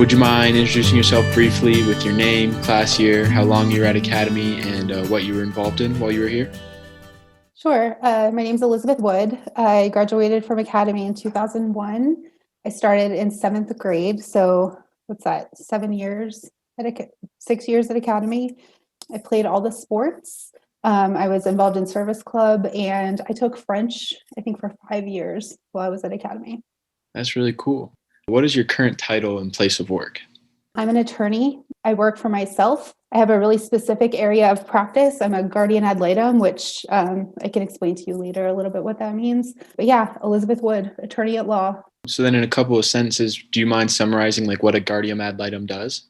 Would you mind introducing yourself briefly with your name, class year, how long you were at Academy, and what you were involved in while you were here? Sure. My name's Elizabeth Wood. I graduated from Academy in 2001. I started in seventh grade. So what's that? 7 years at 6 years at Academy. I played all the sports. I was involved in service club and I took French, I think, for 5 years while I was at Academy. That's really cool. What is your current title and place of work? I'm an attorney. I work for myself. I have a really specific area of practice. I'm a guardian ad litem, which I can explain to you later a little bit what that means. But yeah, Elizabeth Wood, attorney at law. So then in a couple of sentences, do you mind summarizing like what a guardian ad litem does?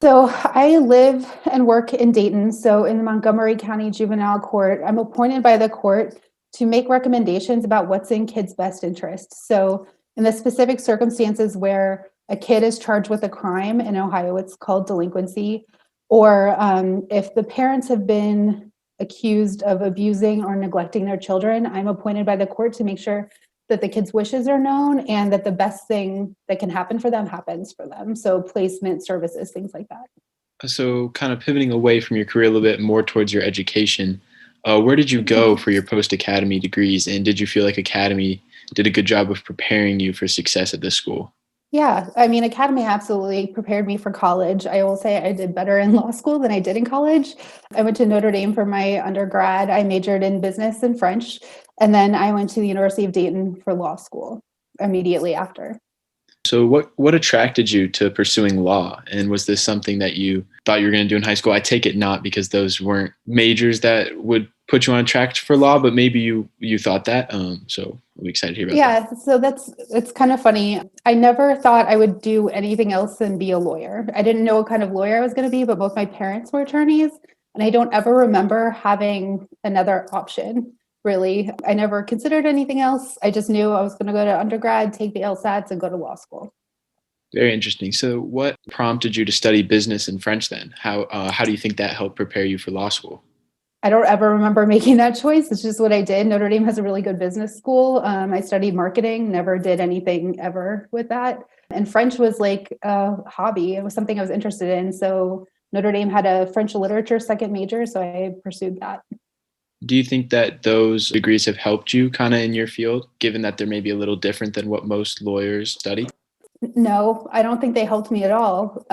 So I live and work in Dayton. So in the Montgomery County Juvenile Court, I'm appointed by the court to make recommendations about what's in kids' best interest. So in the specific circumstances where a kid is charged with a crime, in Ohio, it's called delinquency, or if the parents have been accused of abusing or neglecting their children, I'm appointed by the court to make sure that the kids' wishes are known and that the best thing that can happen for them happens for them. So placement services, things like that. So kind of pivoting away from your career a little bit more towards your education, where did you go for your post-academy degrees, and did you feel like Academy did a good job of preparing you for success at this school? Yeah, I mean, Academy absolutely prepared me for college. I will say I did better in law school than I did in college. I went to Notre Dame for my undergrad. I majored in business and French, and then I went to the University of Dayton for law school immediately after. So what attracted you to pursuing law? And was this something that you thought you were going to do in high school? I take it not, because those weren't majors that would put you on track for law, but maybe you thought that. So I'm excited to hear about that. Yeah, so it's kind of funny. I never thought I would do anything else than be a lawyer. I didn't know what kind of lawyer I was going to be, but both my parents were attorneys, and I don't ever remember having another option. Really, I never considered anything else. I just knew I was going to go to undergrad, take the LSATs, and go to law school. Very interesting. So what prompted you to study business and French then? How do you think that helped prepare you for law school? I don't ever remember making that choice. It's just what I did. Notre Dame has a really good business school. I studied marketing, never did anything ever with that. And French was like a hobby. It was something I was interested in. So Notre Dame had a French literature second major, so I pursued that. Do you think that those degrees have helped you kind of in your field, given that they're maybe a little different than what most lawyers study? No, I don't think they helped me at all.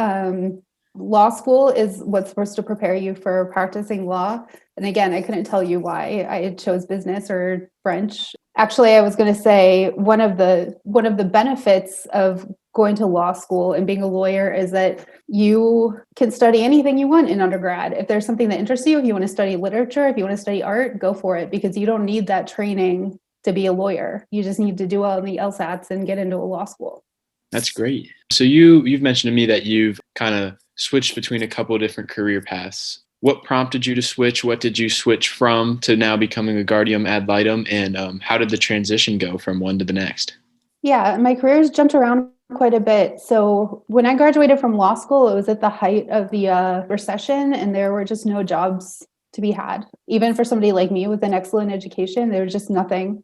Law school is what's supposed to prepare you for practicing law. And again, I couldn't tell you why I chose business or French. Actually, I was going to say one of the benefits of going to law school and being a lawyer is that you can study anything you want in undergrad. If there's something that interests you, if you want to study literature, if you want to study art, go for it, because you don't need that training to be a lawyer. You just need to do well in the LSATs and get into a law school. That's great. So you've mentioned to me that you've kind of switched between a couple of different career paths. What prompted you to switch? What did you switch from to now becoming a guardian ad litem? And how did the transition go from one to the next? Yeah, my career has jumped around quite a bit. So when I graduated from law school, it was at the height of the recession, and there were just no jobs to be had. Even for somebody like me with an excellent education, there was just nothing.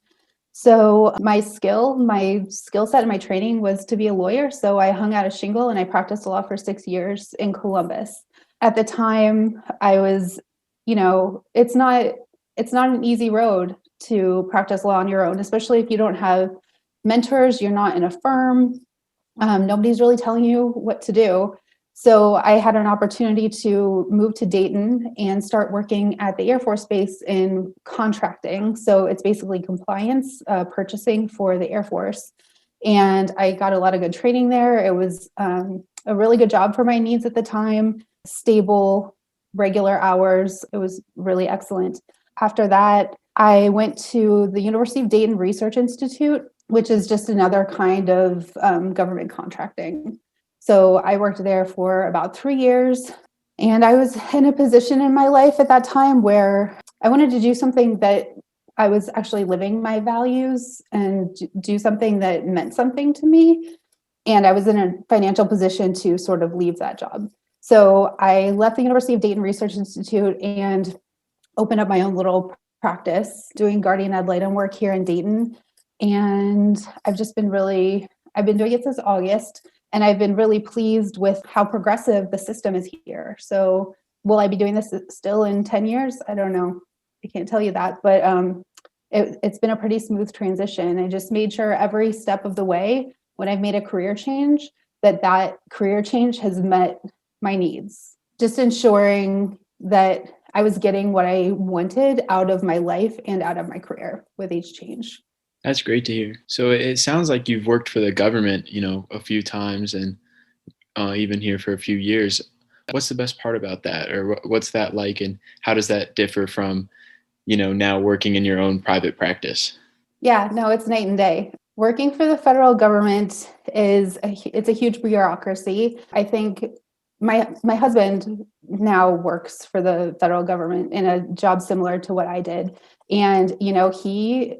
So my skill set and my training was to be a lawyer. So I hung out a shingle and I practiced law for 6 years in Columbus. At the time, I was, it's not an easy road to practice law on your own, especially if you don't have mentors, you're not in a firm, nobody's really telling you what to do. So I had an opportunity to move to Dayton and start working at the Air Force Base in contracting. So it's basically compliance, purchasing for the Air Force. And I got a lot of good training there. It was a really good job for my needs at the time, stable, regular hours. It was really excellent. After that, I went to the University of Dayton Research Institute, which is just another kind of government contracting. So I worked there for about 3 years, and I was in a position in my life at that time where I wanted to do something that I was actually living my values and do something that meant something to me. And I was in a financial position to sort of leave that job. So I left the University of Dayton Research Institute and opened up my own little practice doing guardian ad litem work here in Dayton. And I've been doing it since August. And I've been really pleased with how progressive the system is here. So will I be doing this still in 10 years? I don't know. I can't tell you that, but it's been a pretty smooth transition. I just made sure every step of the way when I've made a career change, that career change has met my needs. Just ensuring that I was getting what I wanted out of my life and out of my career with each change. That's great to hear. So it sounds like you've worked for the government, a few times and even here for a few years. What's the best part about that, or what's that like, and how does that differ from, now working in your own private practice? Yeah, no, it's night and day. Working for the federal government it's a huge bureaucracy. I think my husband now works for the federal government in a job similar to what I did. And, he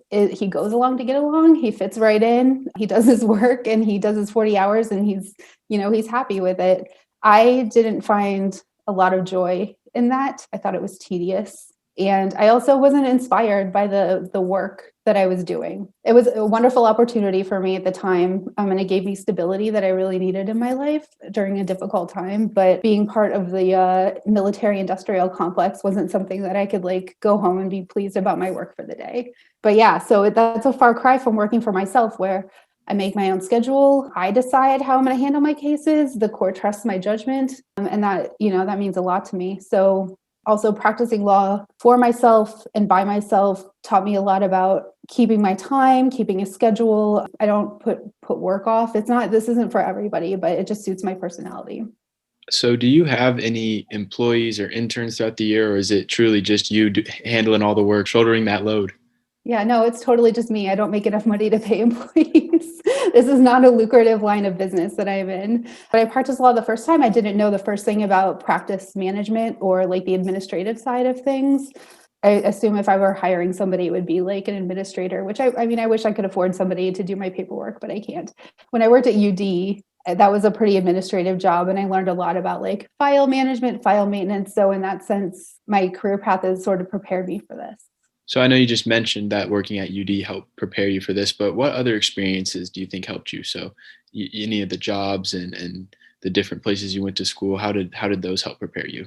goes along to get along. He fits right in. He does his work and he does his 40 hours and he's happy with it. I didn't find a lot of joy in that. I thought it was tedious. And I also wasn't inspired by the work that I was doing. It was a wonderful opportunity for me at the time, and it gave me stability that I really needed in my life during a difficult time. But being part of the military industrial complex wasn't something that I could go home and be pleased about my work for the day. But yeah, so that's a far cry from working for myself, where I make my own schedule. I decide how I'm going to handle my cases. The court trusts my judgment, and that means a lot to me. So also practicing law for myself and by myself taught me a lot about keeping my time, keeping a schedule. I don't put work off. This isn't for everybody, but it just suits my personality. So do you have any employees or interns throughout the year, or is it truly just you handling all the work, shouldering that load? Yeah, no, it's totally just me. I don't make enough money to pay employees. This is not a lucrative line of business that I'm in. But I practiced law the first time. I didn't know the first thing about practice management or the administrative side of things. I assume if I were hiring somebody, it would be an administrator, which I wish I could afford somebody to do my paperwork, but I can't. When I worked at UD, that was a pretty administrative job. And I learned a lot about file management, file maintenance. So in that sense, my career path has sort of prepared me for this. So I know you just mentioned that working at UD helped prepare you for this, but what other experiences do you think helped you? So any of the jobs and the different places you went to school, how did those help prepare you?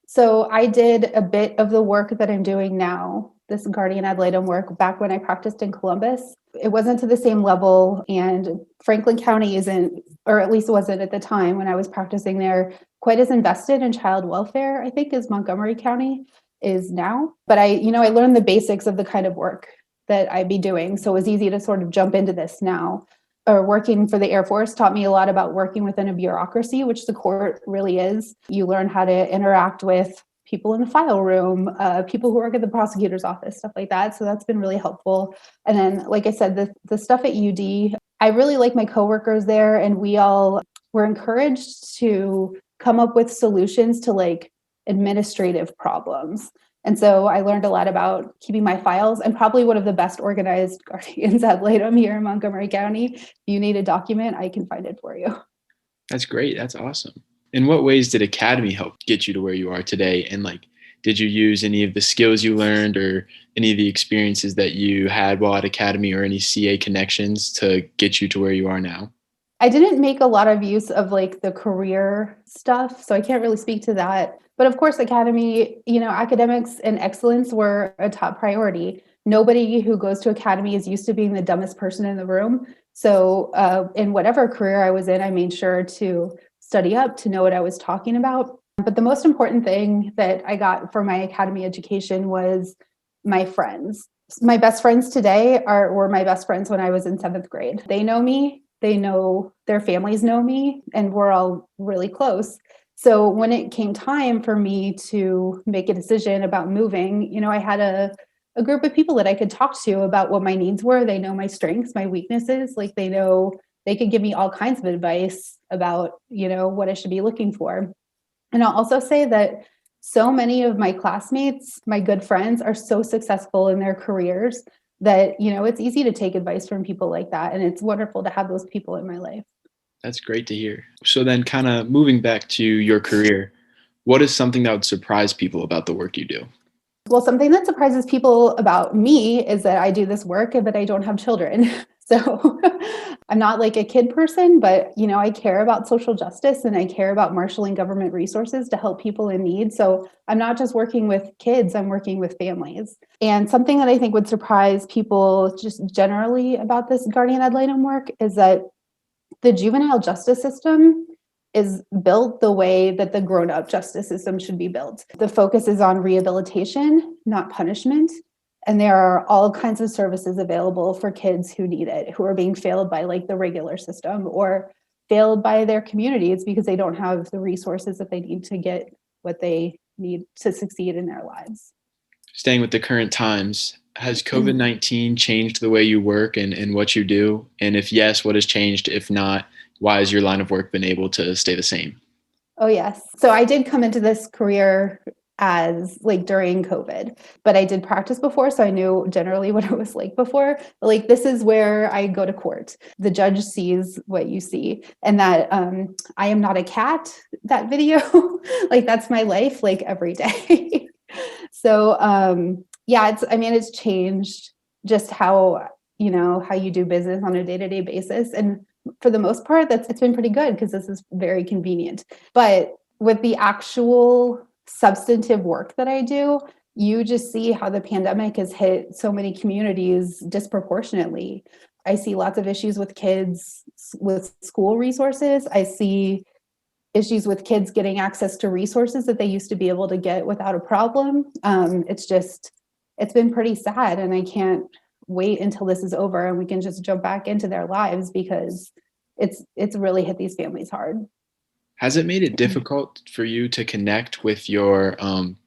So I did a bit of the work that I'm doing now, this guardian ad litem work, back when I practiced in Columbus. It wasn't to the same level, and Franklin County isn't, or at least wasn't at the time when I was practicing there, quite as invested in child welfare, I think, as Montgomery County is now. But I learned the basics of the kind of work that I'd be doing. So it was easy to sort of jump into this now. Or working for the Air Force taught me a lot about working within a bureaucracy, which the court really is. You learn how to interact with people in the file room, people who work at the prosecutor's office, stuff like that. So that's been really helpful. And then, like I said, the stuff at UD, I really like my coworkers there, and we all were encouraged to come up with solutions to administrative problems. And so I learned a lot about keeping my files. I'm probably one of the best organized guardians ad litem here in Montgomery County. If you need a document, I can find it for you. That's great. That's awesome. In what ways did Academy help get you to where you are today? And did you use any of the skills you learned or any of the experiences that you had while at Academy or any CA connections to get you to where you are now? I didn't make a lot of use of the career stuff, so I can't really speak to that. But of course, Academy, academics and excellence were a top priority. Nobody who goes to Academy is used to being the dumbest person in the room. So in whatever career I was in, I made sure to study up, to know what I was talking about. But the most important thing that I got from my Academy education was my friends. My best friends today were my best friends when I was in 7th grade. They know me. They know their families know me, and we're all really close. So when it came time for me to make a decision about moving, I had a group of people that I could talk to about what my needs were. They know my strengths, my weaknesses. They know they could give me all kinds of advice about, what I should be looking for. And I'll also say that so many of my classmates, my good friends, are so successful in their careers that, it's easy to take advice from people like that. And it's wonderful to have those people in my life. That's great to hear. So then kind of moving back to your career, what is something that would surprise people about the work you do? Well, something that surprises people about me is that I do this work and that I don't have children. So I'm not like a kid person, but I care about social justice and I care about marshaling government resources to help people in need. So I'm not just working with kids, I'm working with families. And something that I think would surprise people just generally about this guardian ad litem work is that the juvenile justice system is built the way that the grown-up justice system should be built. The focus is on rehabilitation, not punishment. And there are all kinds of services available for kids who need it, who are being failed by like the regular system or failed by their communities because they don't have the resources that they need to get what they need to succeed in their lives. Staying with the current times, has COVID-19 changed the way you work and what you do? And if yes, what has changed? If not, why has your line of work been able to stay the same? Oh, yes. So I did come into this career as like during COVID, but I did practice before. So I knew generally what it was like before. Like, this is where I go to court. The judge sees what you see. And that I am not a cat, that video, like that's my life, like every day. So yeah, it's changed just how you do business on a day-to-day basis. And for the most part, it's been pretty good because this is very convenient. But with the actual substantive work that I do, you just see how the pandemic has hit so many communities disproportionately. I see lots of issues with kids with school resources. I see issues with kids getting access to resources that they used to be able to get without a problem. It's been pretty sad, and I can't wait until this is over and we can just jump back into their lives because it's really hit these families hard. Has it made it difficult for you to connect with your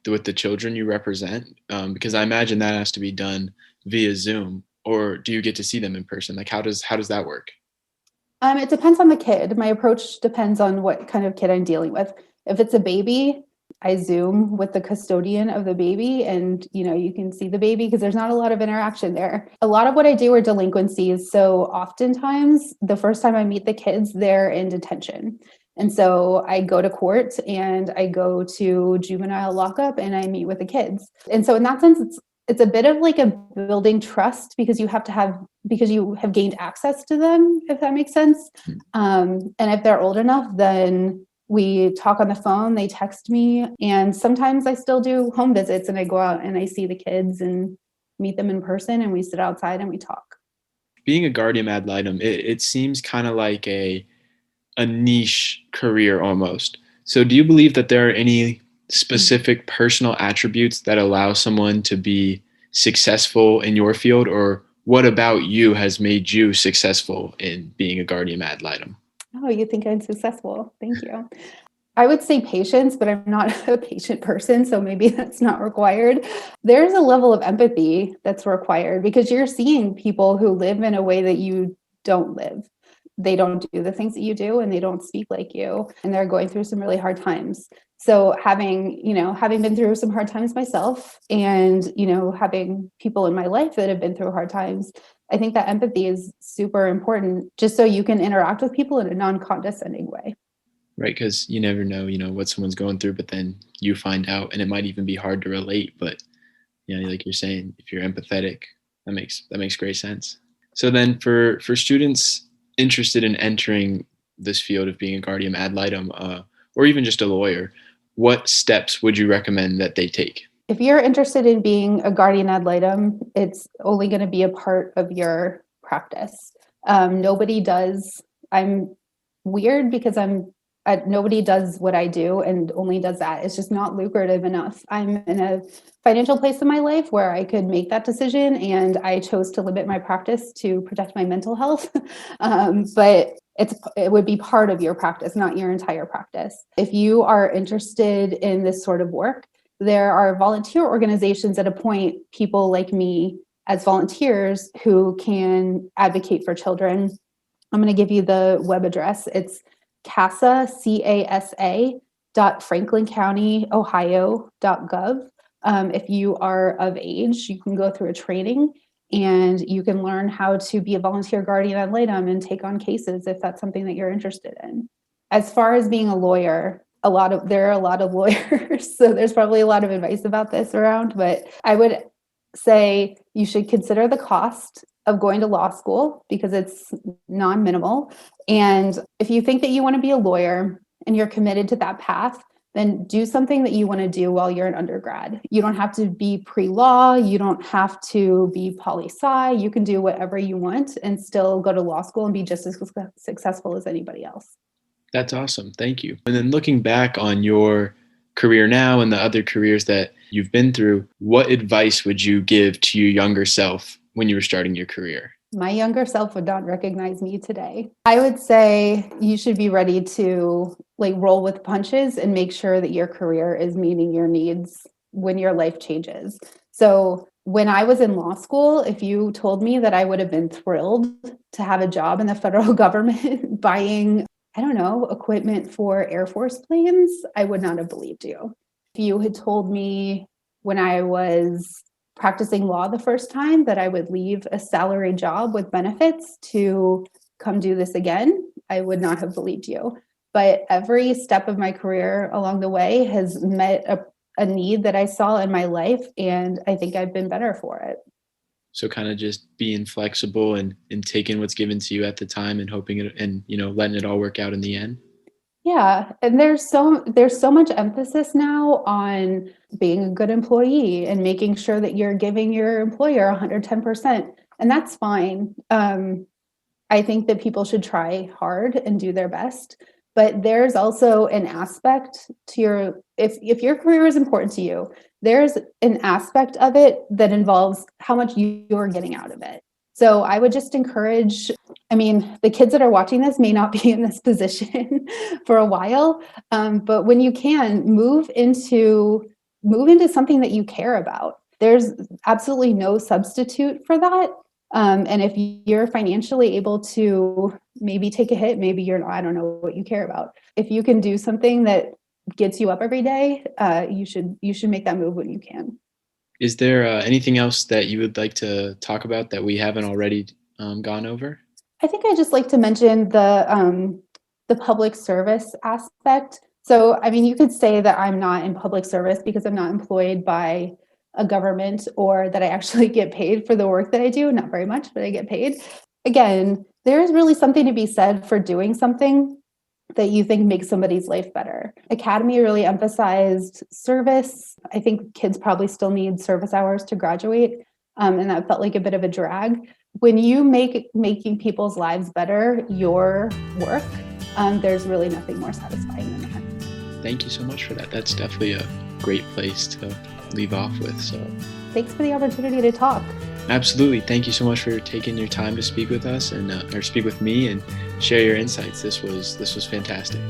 with the children you represent? Because I imagine that has to be done via Zoom, or do you get to see them in person? Like, how does that work? It depends on the kid. My approach depends on what kind of kid I'm dealing with. If it's a baby, I Zoom with the custodian of the baby and, you can see the baby because there's not a lot of interaction there. A lot of what I do are delinquencies. So oftentimes the first time I meet the kids, they're in detention. And so I go to court and I go to juvenile lockup and I meet with the kids. And so in that sense, it's a bit of like a building trust because you have gained access to them, if that makes sense. And if they're old enough, then we talk on the phone, they text me, and sometimes I still do home visits and I go out and I see the kids and meet them in person and we sit outside and we talk. Being a guardian ad litem, it seems kind of like a niche career almost. So do you believe that there are any specific personal attributes that allow someone to be successful in your field, or what about you has made you successful in being a guardian ad litem? Oh, you think I'm successful? Thank you. I would say patience, but I'm not a patient person, so maybe that's not required. There's a level of empathy that's required because you're seeing people who live in a way that you don't live. They don't do the things that you do and they don't speak like you, and they're going through some really hard times. So having been through some hard times myself and, having people in my life that have been through hard times, I think that empathy is super important just so you can interact with people in a non-condescending way. Right? Because you never know, what someone's going through, but then you find out, and it might even be hard to relate. But like you're saying, if you're empathetic, that makes great sense. So then, for students interested in entering this field of being a guardian ad litem, or even just a lawyer, what steps would you recommend that they take? If you're interested in being a guardian ad litem, it's only going to be a part of your practice. Nobody does. I'm weird because nobody does what I do and only does that. It's just not lucrative enough. I'm in a financial place in my life where I could make that decision, and I chose to limit my practice to protect my mental health. But it would be part of your practice, not your entire practice. If you are interested in this sort of work, there are volunteer organizations that appoint people like me as volunteers who can advocate for children. I'm going to give you the web address. It's CASA, CASA .franklincounty.ohio.gov. If you are of age, you can go through a training and you can learn how to be a volunteer guardian ad litem and take on cases if that's something that you're interested in. As far as being a lawyer, there are a lot of lawyers, so there's probably a lot of advice about this around, but I would say you should consider the cost of going to law school because it's non-minimal. And if you think that you want to be a lawyer and you're committed to that path, then do something that you want to do while you're an undergrad. You don't have to be pre-law. You don't have to be poli-sci. You can do whatever you want and still go to law school and be just as successful as anybody else. That's awesome. Thank you. And then looking back on your career now and the other careers that you've been through, what advice would you give to your younger self when you were starting your career? My younger self would not recognize me today. I would say you should be ready to roll with punches and make sure that your career is meeting your needs when your life changes. So when I was in law school, if you told me that I would have been thrilled to have a job in the federal government buying, I don't know, equipment for Air Force planes, I would not have believed you. If you had told me when I was practicing law the first time that I would leave a salary job with benefits to come do this again, I would not have believed you. But every step of my career along the way has met a need that I saw in my life, and I think I've been better for it. So kind of just being flexible and taking what's given to you at the time and hoping it and, letting it all work out in the end. Yeah, and there's so much emphasis now on being a good employee and making sure that you're giving your employer 110%, and that's fine. I think that people should try hard and do their best, but there's also an aspect to if your career is important to you, there's an aspect of it that involves how much you're getting out of it. So I would just encourage, the kids that are watching this may not be in this position for a while, but when you can, move into something that you care about. There's absolutely no substitute for that. And if you're financially able to maybe take a hit, maybe you're not, I don't know what you care about. If you can do something that gets you up every day, you should make that move when you can. Is there anything else that you would like to talk about that we haven't already gone over? I think I just like to mention the public service aspect. So, you could say that I'm not in public service because I'm not employed by a government or that I actually get paid for the work that I do. Not very much, but I get paid. Again, there is really something to be said for doing something that you think makes somebody's life better. Academy really emphasized service. I think kids probably still need service hours to graduate, and that felt like a bit of a drag. When you making people's lives better your work, there's really nothing more satisfying than that. Thank you so much for that. That's definitely a great place to leave off with. So thanks for the opportunity to talk. Absolutely. Thank you so much for taking your time to speak with us and or speak with me and share your insights. This was fantastic.